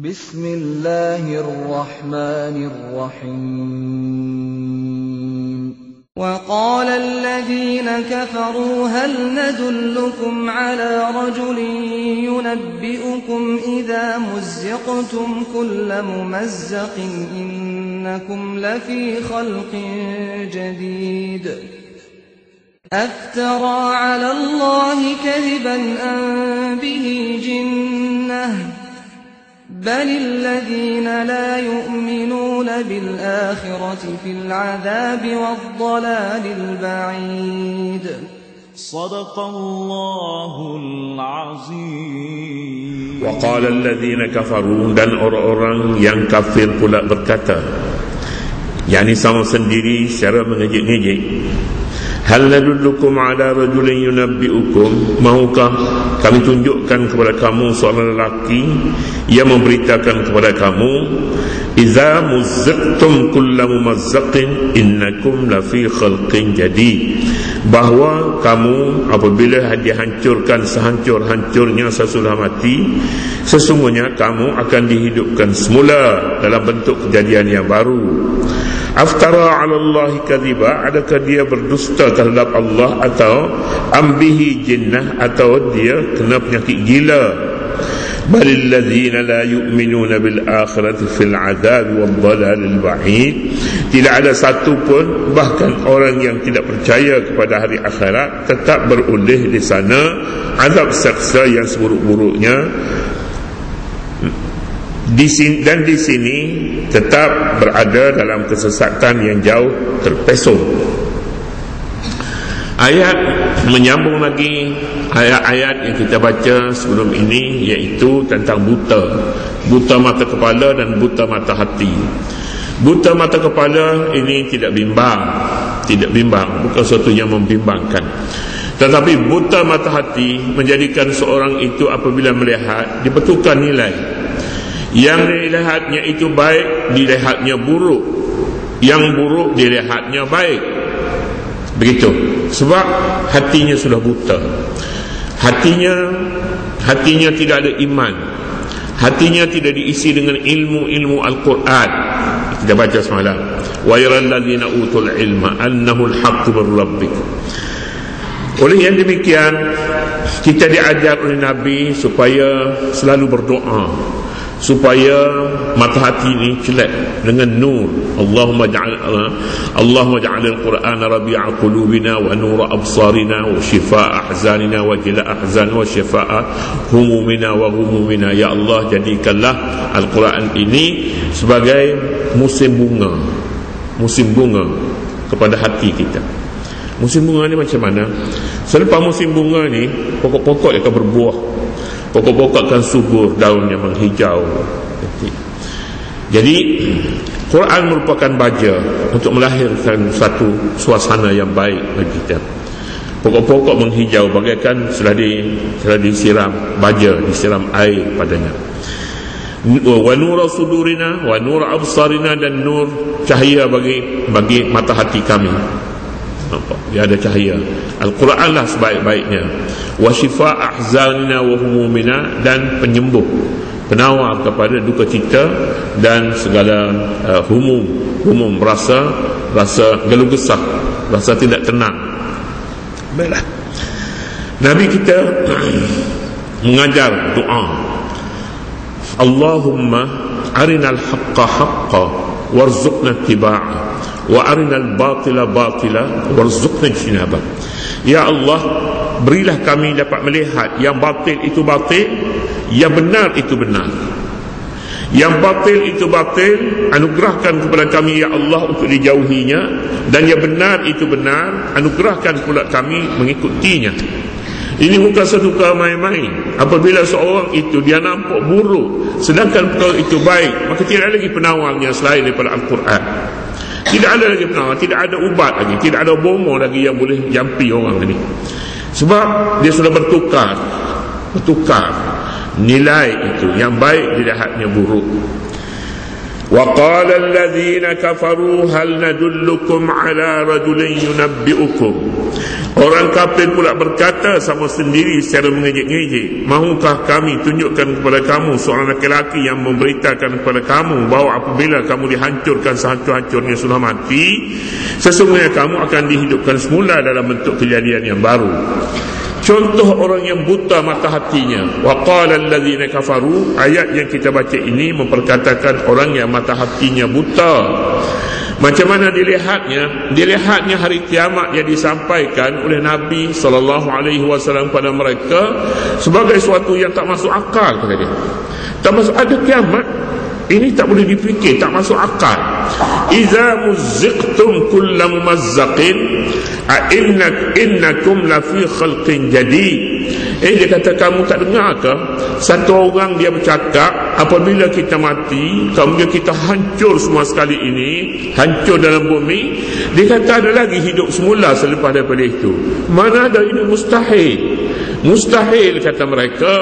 Bismillahirrahmanirrahim. وقال الذين كفروا هل ندلكم على رجل ينبئكم إذا مزقتم كل ممزق إنكم لفي خلق جديد أفترى على الله كذبا أم به جنة بل الذين لا يؤمنون بالآخرة في العذاب والضلال البعيد. صدق الله العظيم. وقال الذين كفروا, dan orang-orang yang kafir pula berkata, yakni sama sendiri secara mengejek-ngejek, hal nadullukum ala rajulin yunabbi'ukum, maukah kami tunjukkan kepada kamu seorang lelaki yang memberitakan kepada kamu, idza muzziqtum kulla mumazzaqin innakum lafi khalqin jadid, bahawa kamu apabila dihancurkan sehancur-hancurnya sesudah mati, sesungguhnya kamu akan dihidupkan semula dalam bentuk kejadian yang baru. Aftara 'ala Allahi kadhiba, adakah dia berdusta terhadap Allah, atau ambihi jinnah, atau dia kena penyakit gila. Balil ladzina la yu'minuna bil akhirati fil 'adab wad dhalalil ba'id, tidak ada satu pun, bahkan orang yang tidak percaya kepada hari akhirat, tetap beroleh di sana azab seksa yang seburuk-buruknya. Di sini tetap berada dalam kesesatan yang jauh terpesong. Ayat menyambung lagi ayat-ayat yang kita baca sebelum ini, iaitu tentang buta mata kepala dan buta mata hati. Buta mata kepala ini tidak bimbang, bukan sesuatu yang membimbangkan. Tetapi buta mata hati menjadikan seorang itu apabila melihat dibetulkan nilai. Yang dilihatnya itu baik, dilihatnya buruk. Yang buruk dilihatnya baik. Begitu. Sebab hatinya sudah buta. Hatinya tidak ada iman. Hatinya tidak diisi dengan ilmu-ilmu Al-Quran. Kita baca semalam. Wa yaral ladzina utul ilma annahu al-haqqu min rabbik. Oleh yang demikian, kita diajar oleh Nabi supaya selalu berdoa, supaya mata hati ini celak dengan nur. Allahumma ja'al al-Qur'ana rabi'a qulubina wa nura absarina wa shifaa'a ahzanina wa jila ahzan wa shifaa'a humumina wa humumina. Ya Allah, jadikanlah Al-Quran ini sebagai musim bunga kepada hati kita. Musim bunga ni macam mana? Selepas musim bunga ni, pokok-pokok akan berbuah, pokok-pokok akan subur, daunnya menghijau. Jadi Quran merupakan baja untuk melahirkan satu suasana yang baik bagi kita. Pokok-pokok menghijau bagaikan telah disiram baja, disiram air padanya. Wa nura sudurina wa nur absarina, dan nur cahaya bagi mata hati kami. Nampak? Dia ada cahaya. Al-Quran lah sebaik-baiknya. Wa shifa' ahzanina wa humumina, dan penyembuh, penawar kepada duka cita dan segala humum, rasa geluh gesah, rasa tidak tenang. Baiklah, Nabi kita mengajar doa, Allahumma arinal haqqa haqqa warzuqna ittiba'ah wa arinal batila batila warzuqna ijtinabah. Ya Allah, berilah kami dapat melihat yang batil itu batil, yang benar itu benar. Yang batil itu batil, anugerahkan kepada kami ya Allah untuk dijauhinya, dan yang benar itu benar, anugerahkan pula kami mengikutinya. Ini bukan seduka main-main. Apabila seorang itu dia nampak buruk sedangkan perkara itu baik, maka tidak lagi penawarnya selain daripada Al-Quran. Tidak ada lagi penawar, tidak ada ubat lagi, tidak ada bomo lagi yang boleh jampi orang ini. Sebab dia sudah bertukar nilai itu, yang baik dilihatnya buruk. Wa qala alladhina kafaru hal nadullukum ala rajulin yunabbi'ukum. Orang kafir pula berkata sama sendiri secara mengejek-ngejek, mahukah kami tunjukkan kepada kamu seorang lelaki yang memberitakan kepada kamu bahawa apabila kamu dihancurkan sehancur-hancurnya sudah mati, sesungguhnya kamu akan dihidupkan semula dalam bentuk kejadian yang baru. Contoh orang yang buta mata hatinya. Wa qala allazina kafaru, ayat yang kita baca ini memperkatakan orang yang mata hatinya buta. Macam mana dilihatnya? Dilihatnya hari kiamat yang disampaikan oleh Nabi SAW pada mereka sebagai sesuatu yang tak masuk akal, kata dia. Tak masuk, ada kiamat ini tak boleh dipikir, tak masuk akal. Iza muzziqtum kulla mumazzaqin innakum lafi khalqin jadid. Dia kata, kamu tak dengar ke satu orang dia bercakap, apabila kita mati, kemudian kita hancur semua sekali ini, hancur dalam bumi, dia kata ada lagi hidup semula selepas daripada itu. Mana ada, ini mustahil. Mustahil, kata mereka.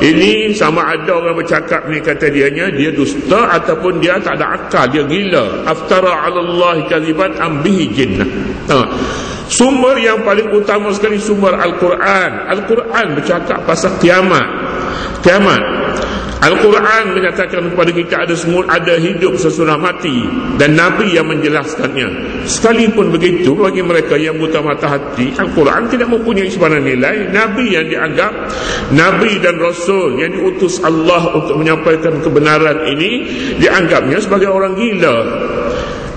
Ini sama ada orang bercakap ni, kata dianya, dia dusta ataupun dia tak ada akal, dia gila. Aftara 'ala Allah kadhiban am bihi jinnah. Sumber yang paling utama sekali sumber Al-Quran. Al-Quran bercakap pasal kiamat. Kiamat. Al-Quran menyatakan kepada kita ada hidup sesudah mati, dan Nabi yang menjelaskannya. Sekalipun begitu, bagi mereka yang buta mata hati, Al-Quran tidak mempunyai sebarang nilai. Nabi yang dianggap Nabi dan Rasul yang diutus Allah untuk menyampaikan kebenaran ini, dianggapnya sebagai orang gila.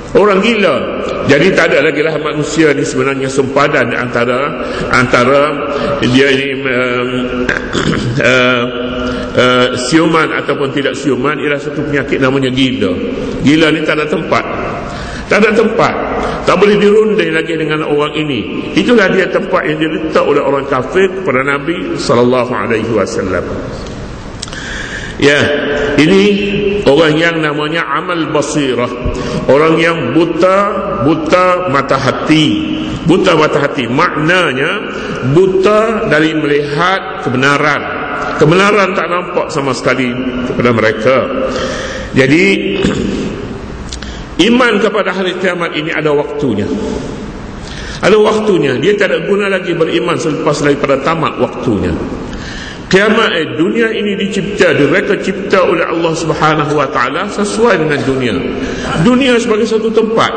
Orang gila. Jadi tak ada lagi lah manusia ni sebenarnya sempadan antara dia ni siuman ataupun tidak siuman. Ialah satu penyakit namanya gila. Gila ni tak ada tempat. Tak ada tempat. Tak boleh dirunding lagi dengan orang ini. Itulah dia tempat yang diletak oleh orang kafir kepada Nabi SAW. Ya, ini orang yang namanya amal basirah. Orang yang buta mata hati. Buta mata hati maknanya buta dari melihat kebenaran. Kebenaran tak nampak sama sekali kepada mereka. Jadi iman kepada hari kiamat ini ada waktunya. Ada waktunya. Dia tak ada guna lagi beriman selepas daripada tamat waktunya. Kiamat, dunia ini dicipta, direka cipta oleh Allah Subhanahu wa taala sesuai dengan dunia. Dunia sebagai satu tempat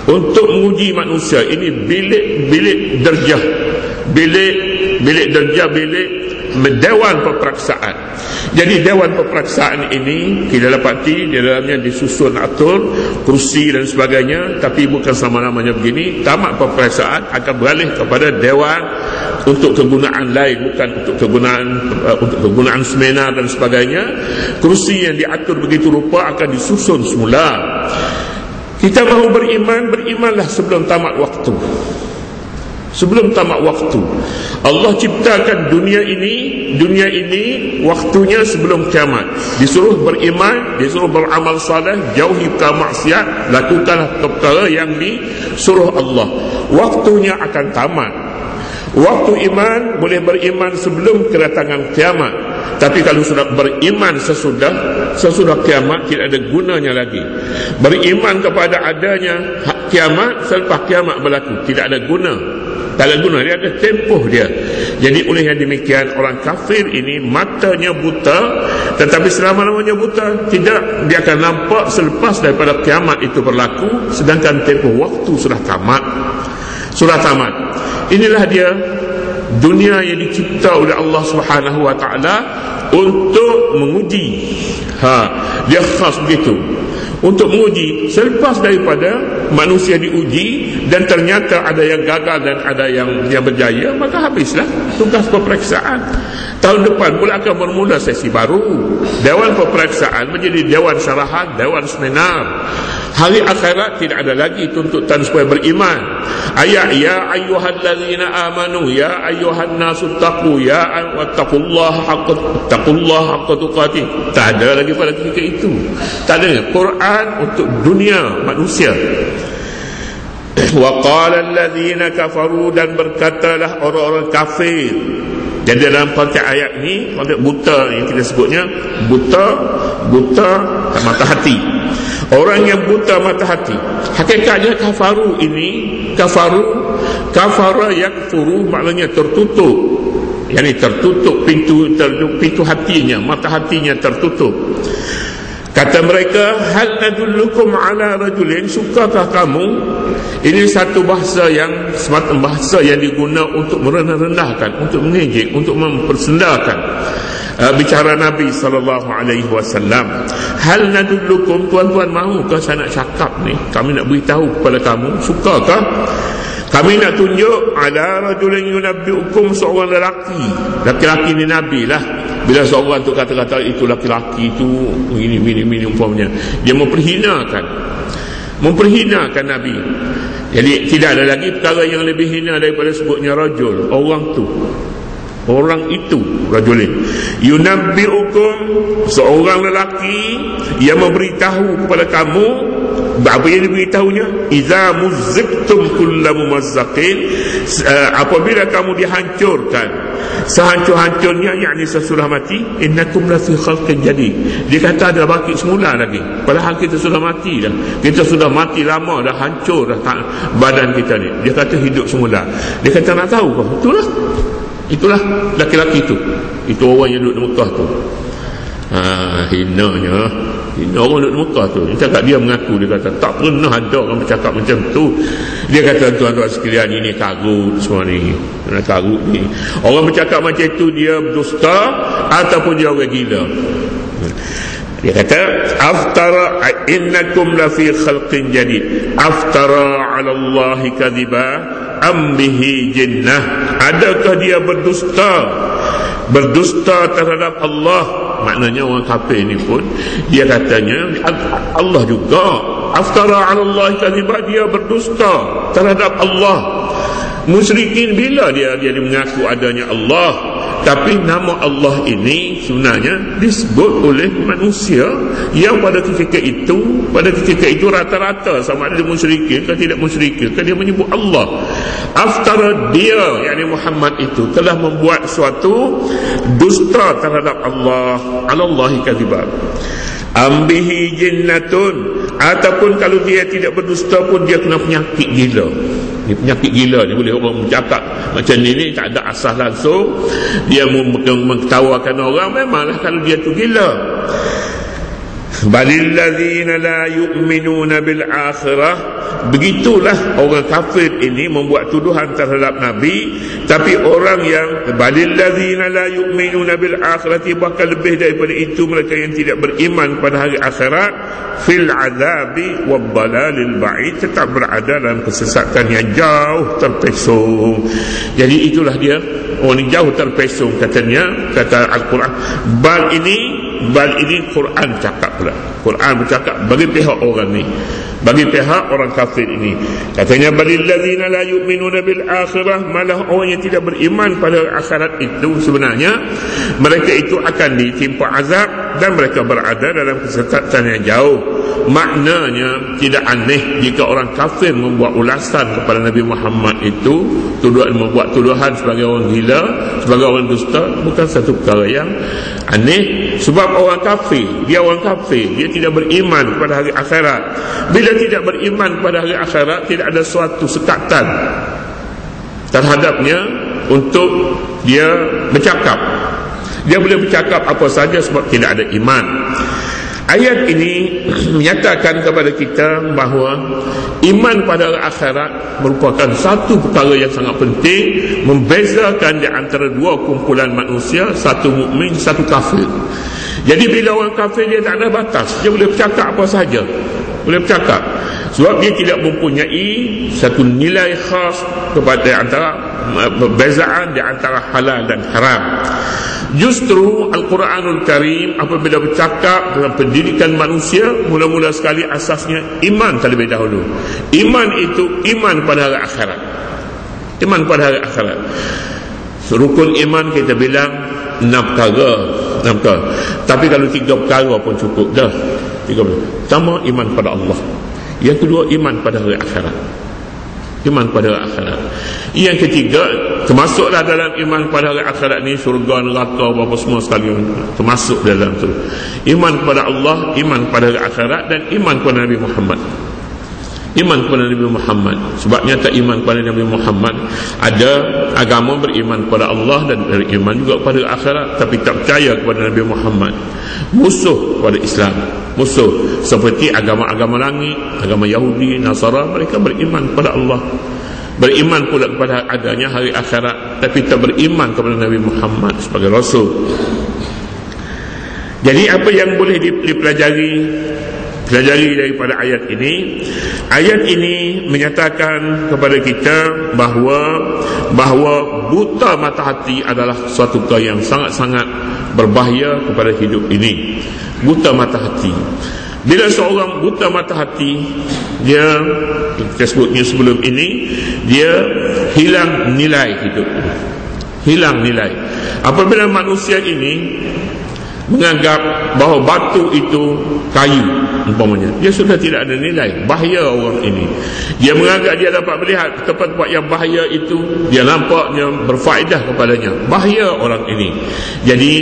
untuk menguji manusia. Ini bilik darjah. Bilik darjah, bilik dewan peperiksaan. Jadi dewan peperiksaan ini kita dapati di dalamnya disusun atur kursi dan sebagainya, tapi bukan selama-lamanya begini. Tamat peperiksaan akan beralih kepada dewan untuk kegunaan lain, bukan untuk kegunaan seminar dan sebagainya. Kursi yang diatur begitu rupa akan disusun semula. Kita mahu beriman, berimanlah sebelum tamat waktu. Sebelum tamat waktu. Allah ciptakan dunia ini waktunya sebelum kiamat. Disuruh beriman, disuruh beramal saleh, jauhi maksiat, lakukanlah perkara yang disuruh Allah. Waktunya akan tamat. Waktu iman, boleh beriman sebelum kedatangan kiamat. Tapi kalau sudah beriman sesudah kiamat, tidak ada gunanya lagi. Beriman kepada adanya kiamat selepas kiamat berlaku, tidak ada guna. Tak ada guna, dia ada tempoh dia. Jadi oleh yang demikian, orang kafir ini matanya buta, tetapi selama-lamanya buta, tidak, dia akan nampak selepas daripada kiamat itu berlaku, sedangkan tempoh waktu sudah tamat. Sudah tamat. Inilah dia dunia yang dicipta oleh Allah Subhanahu wa taala untuk menguji. Dia khas begitu. Untuk menguji. Selepas daripada manusia diuji dan ternyata ada yang gagal dan ada yang berjaya, maka habislah tugas peperiksaan. Tahun depan pula akan bermula sesi baru. Dewan peperiksaan menjadi dewan syarahan, dewan seminar. Hari akhirat tidak ada lagi tuntutan supaya beriman. Ayat ya ayyuhallazina amanu ya ayyuhan nasu taqu ya wattaqullaha haqqa tuqatih. Tak ada lagi pada ketika itu. Tak ada. Quran untuk dunia manusia. Wa qala allazina kafaru, dan berkatalah orang-orang kafir. Jadi dalam konteks ayat ni, konteks buta yang kita sebutnya buta mata hati. Orang yang buta mata hati. Hakikatnya kafaru ini, kafara yakfuru maknanya tertutup. Yani tertutup pintu hatinya, mata hatinya tertutup. Kata mereka, hal nadullukum ala rajulin, sukakah kamu? Ini satu bahasa yang diguna untuk merendah-rendahkan, untuk mengejek, untuk mempersendakan bicara Nabi SAW. Hal nadullukum, tuan-tuan mahukah saya nak cakap ni? Kami nak beritahu kepada kamu, sukakah? Kami nak tunjuk ala rajulin yunabbi'ukum, seorang lelaki ni Nabi lah. Bila seorang tu kata-kata itu laki-laki itu ini umpamanya, dia memperhinakan Nabi. Jadi tidak ada lagi perkara yang lebih hina daripada sebutnya rajul, orang itu rajulin yunabbi'ukum, seorang lelaki yang memberitahu kepada kamu. Apa yang diberitahunya? Iza muzziktum kulla mumazzaqin, apabila kamu dihancurkan sehancur-hancurnya, yakni sesudah mati, innakum la fi khalqin jadid. Dia kata ada bangkit semula lagi, padahal kita sudah mati dah. Kita sudah mati lama dah, hancur dah badan kita ni. Dia kata hidup semula. Dia kata nak tahu kau? Itulah laki-laki itu orang yang duduk di Mekah tu. Hina orang duduk di Mekah tu. Dia cakap, dia mengaku, dia kata tak pernah ada orang bercakap macam tu. Dia kata tuan-tuan sekalian, ini karut semua ni, karut ni. Orang bercakap macam tu dia berdusta ataupun dia orang gila. Dia kata aftara innakum la fi khalqin jadid aftara 'ala Allahi kadhiba am bihi jinnah. Adakah dia berdusta terhadap Allah? Maknanya orang kafir ni pun dia katanya Allah juga. Aftara 'ala Allah kadhiba, dia berdusta terhadap Allah. Musyrikin bila dia mengaku adanya Allah, tapi nama Allah ini sebenarnya disebut oleh manusia yang pada ketika itu rata-rata sama ada dia musyrikin atau tidak musyrikin, dia menyebut Allah. Aftara, dia yakni Muhammad itu telah membuat suatu dusta terhadap Allah. 'Ala Allahi kadhiba ambihi jinnatun, ataupun kalau dia tidak berdusta pun dia kena penyakit gila. Ini penyakit gila ni, boleh orang bercakap macam ni tak ada asas langsung, dia mengetawakan orang, memanglah kalau dia tu gila. balil ladzina la yu'minuna bil akhirah. Begitulah orang kafir ini membuat tuduhan terhadap Nabi. Tapi orang yang balil ladzina la yu'minuna bil akhirati, bahkan lebih daripada itu, mereka yang tidak beriman pada hari akhirat, fil azabi wad dalalil ba'id, tetap berada dalam kesesatan yang jauh terpesong. Jadi itulah dia, orang ini jauh terpesong katanya, kata Al-Quran. Bal ini Quran cakap pula. Quran bercakap bagi pihak orang ni, bagi pihak orang kafir ini. Katanya balil ladzina la yu'minuna bil akhirah, malah orang yang tidak beriman pada akhirat itu sebenarnya mereka itu akan ditimpa azab dan mereka berada dalam kesesatan yang jauh. Maknanya tidak aneh jika orang kafir membuat ulasan kepada Nabi Muhammad itu, membuat tuduhan sebagai orang gila, sebagai orang dusta, bukan satu perkara yang aneh. Sebab orang kafir, dia tidak beriman kepada hari akhirat. Bila tidak beriman kepada hari akhirat, tidak ada suatu sekatan terhadapnya untuk dia bercakap. Dia boleh bercakap apa saja sebab tidak ada iman. Ayat ini menyatakan kepada kita bahawa iman pada akhirat merupakan satu perkara yang sangat penting, membezakan di antara dua kumpulan manusia, satu mukmin, satu kafir. Jadi bila orang kafir, dia tak ada batas, dia boleh bercakap apa saja, boleh bercakap, sebab dia tidak mempunyai satu nilai khas kepada antara perbezaan di antara halal dan haram. Justru Al-Quranul Karim apabila bercakap dalam pendidikan manusia, mula-mula sekali asasnya iman terlebih dahulu. Iman itu iman pada hari akhirat. Iman pada hari akhirat. Rukun iman kita bilang 6 perkara. Tapi kalau 3 perkara pun cukup dah. 3. Pertama, iman pada Allah. Yang kedua, iman pada hari akhirat. Iman pada akhirat. Yang ketiga, termasuklah dalam iman pada hari akhirat ni syurga, neraka, apa semua sekali termasuk dalam tu. Iman kepada Allah, iman pada hari akhirat, dan iman kepada Nabi Muhammad. Iman kepada Nabi Muhammad. Sebabnya tak iman kepada Nabi Muhammad, ada agama beriman kepada Allah dan beriman juga kepada akhirat, tapi tak percaya kepada Nabi Muhammad. Musuh kepada Islam, musuh. Seperti agama-agama langit, agama Yahudi, Nasara, mereka beriman kepada Allah, beriman pula kepada adanya hari akhirat, tapi tak beriman kepada Nabi Muhammad sebagai Rasul. Jadi apa yang boleh dipelajari daripada ayat ini? Ayat ini menyatakan kepada kita bahawa buta mata hati adalah suatu perkara yang sangat-sangat berbahaya kepada hidup ini. Buta mata hati. Bila seorang buta mata hati, dia, kita sebutnya sebelum ini, dia hilang nilai hidup, hilang nilai. Apabila manusia ini menganggap bahawa batu itu kayu umpamanya, dia sudah tidak ada nilai. Bahaya orang ini. Dia menganggap dia dapat melihat tempat-tempat yang bahaya itu, dia nampaknya berfaedah kepadanya. Bahaya orang ini. Jadi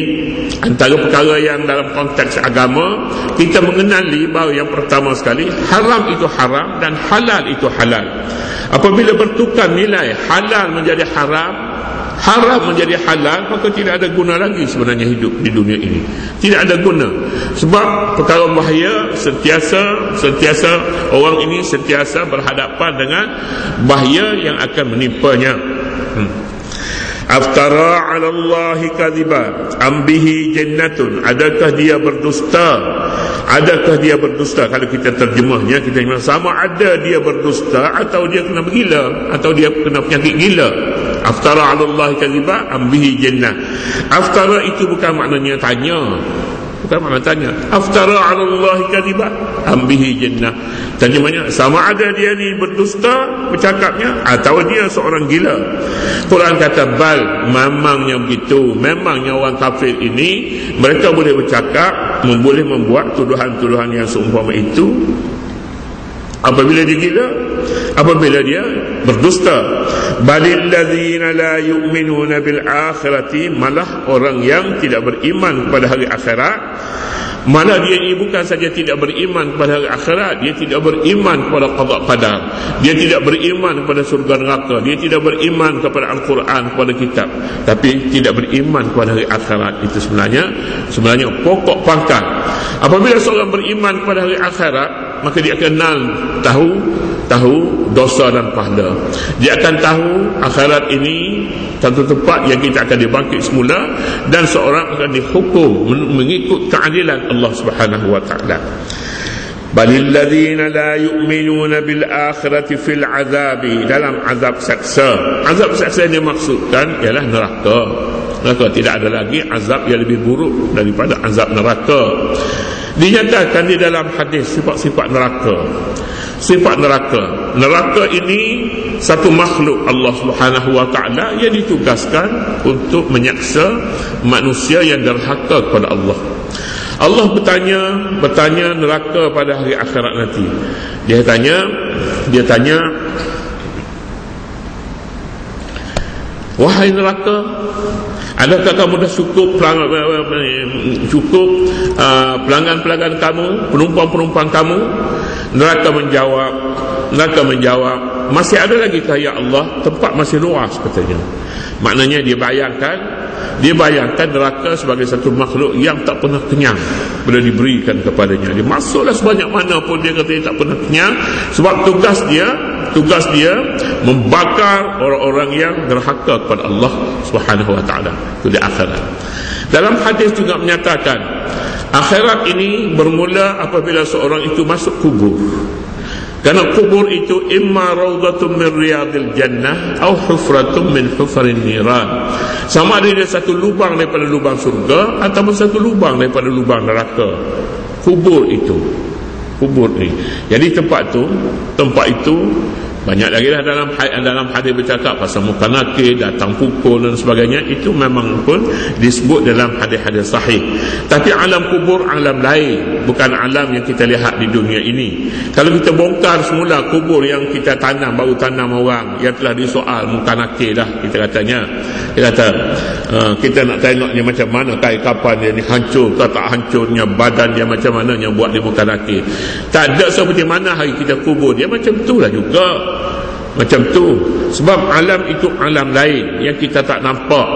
antara perkara yang dalam konteks agama kita mengenali bahawa yang pertama sekali, haram itu haram dan halal itu halal. Apabila bertukar nilai, halal menjadi haram, haram menjadi halal, maka tidak ada guna lagi sebenarnya hidup di dunia ini. Tidak ada guna. Sebab perkara bahaya sentiasa orang ini sentiasa berhadapan dengan bahaya yang akan menimpanya. Aftara 'ala Allahi kadhiba am bihi jannatun. Adakah dia berdusta? Adakah dia berdusta? Kalau kita terjemahnya, kita sama ada dia berdusta atau dia kena bergila, atau dia kena penyakit gila. Aftara 'ala Allahi kadhiba am bihi jannah. Aftara itu bukan maknanya tanya, bukan makna tanya. Aftara 'ala Allahi kadhiba am bihi jannah. Terjemahnya sama ada dia ni berdusta bercakapnya atau dia seorang gila. Quran kata bal, memangnya begitu. Memangnya orang kafir ini mereka boleh bercakap, boleh membuat tuduhan-tuduhan yang seumpama itu apabila dia gila, apabila dia berdusta. Balil ladzina la yu'minuna bil akhirati, malah orang yang tidak beriman kepada hari akhirat. Malah dia ini bukan saja tidak beriman kepada hari akhirat, dia tidak beriman kepada qada qadar, dia tidak beriman kepada surga neraka, dia tidak beriman kepada Al-Quran, kepada kitab, tapi tidak beriman kepada hari akhirat. Itu sebenarnya pokok pangkal. Apabila seorang beriman kepada hari akhirat, maka dia kenal tahu dosa dan pahala. Dia akan tahu akhirat ini satu tempat yang kita akan dibangkit semula, dan seorang akan dihukum mengikut keadilan Allah Subhanahu wa taala. Balil ladzina la yu'minuna bil akhirati fil azabi, dalam azab saksa. Azab saksa yang dimaksudkan ialah neraka. Neraka, tidak ada lagi azab yang lebih buruk daripada azab neraka. Dinyatakan di dalam hadis sifat-sifat neraka. Sifat neraka. Neraka ini satu makhluk Allah Subhanahu wa taala yang ditugaskan untuk menyaksa manusia yang derhaka kepada Allah. Allah bertanya neraka pada hari akhirat nanti. Dia tanya, wahai neraka, adakah kamu dah cukup pelanggan-pelanggan kamu, penumpang-penumpang kamu? Neraka menjawab, masih ada lagi kah ya Allah? Tempat masih luas katanya. Maknanya dia bayangkan neraka sebagai satu makhluk yang tak pernah kenyang bila diberikan kepadanya. Dia masuklah sebanyak mana pun, dia kata dia tak pernah kenyang, sebab tugas dia membakar orang-orang yang derhaka kepada Allah Subhanahu wa taala. Itu di akhirat. Dalam hadis juga menyatakan akhirat ini bermula apabila seorang itu masuk kubur. Kerana kubur itu imma rawdatun min riyadil jannah atau hufratun min hufarin niran. Sama ada dia satu lubang daripada lubang surga atau satu lubang daripada lubang neraka. Kubur itu, kubur ni. Jadi tempat itu banyak lagi lah dalam hadis bercakap pasal muka nakir, datang pukul dan sebagainya. Itu memang pun disebut dalam hadis-hadis sahih. Tapi alam kubur alam lain. bukan alam yang kita lihat di dunia ini. Kalau kita bongkar semula kubur yang kita tanam, baru tanam orang yang telah disoal muka nakir dah, kita katanya. Dia kata kita nak tengok dia macam mana, kain kapan dia ni, hancur ke tak hancurnya, badan dia macam mana yang buat dia muka nakir. Tak ada seperti mana hari kita kubur dia, macam itulah juga. Macam tu. Sebab alam itu alam lain yang kita tak nampak.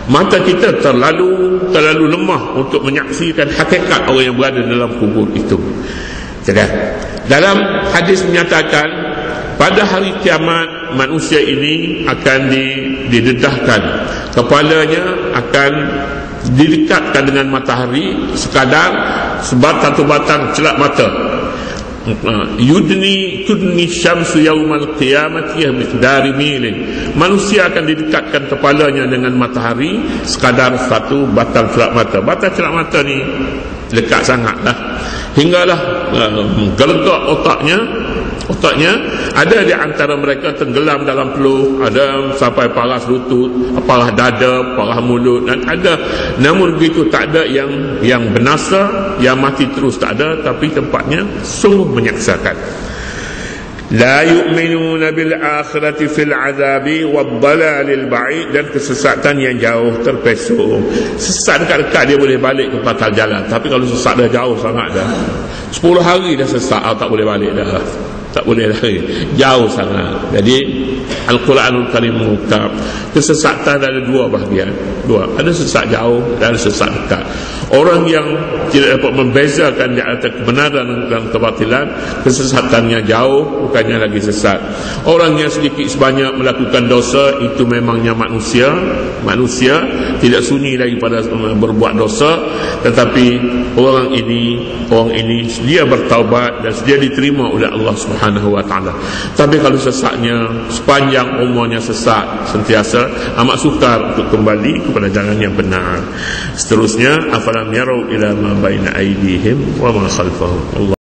Mata kita terlalu lemah untuk menyaksikan hakikat orang yang berada dalam kubur itu. Jadi dalam hadis menyatakan pada hari kiamat manusia ini akan didedahkan, kepalanya akan didekatkan dengan matahari sekadar satu batang celak mata. Tudni syamsu yaumal qiyamati miqdari milin. Manusia akan didekatkan kepalanya dengan matahari sekadar satu batang celak mata. Batang celak mata ni dekat sangatlah, hinggalah gelegak otaknya ada di antara mereka tenggelam dalam peluh, ada sampai paras lutut, paras dada, paras mulut, dan ada, namun begitu tak ada yang binasa, yang mati terus tak ada, tapi tempatnya sungguh menyaksakan. La yu'minuna bil akhirati fil azabi wad dalalil ba'id, dan kesesatan yang jauh terpesong. Sesat dekat-dekat dia boleh balik ke batal jalan, tapi kalau sesat dah jauh sangat dah, 10 hari dah sesat, tak boleh balik dah, tak boleh lagi, jauh sangat. Jadi Al-Quranul Karim mengungkap kesesatan ada dua bahagian, ada sesat jauh dan ada sesat dekat. Orang yang tidak dapat membezakan di antara kebenaran dan kebatilan, kesesatannya jauh, bukannya lagi sesat. Orang yang sedikit sebanyak melakukan dosa, itu memangnya manusia tidak sunyi daripada berbuat dosa, tetapi orang ini dia bertaubat dan dia diterima oleh Allah Subhanahu wa taala. Tapi kalau sesatnya sepanjang umurnya sesat sentiasa, amat sukar untuk kembali kepada jalan yang benar. Seterusnya, afalam yarau ila ma baina aydihim wa ma khalfahum. Allah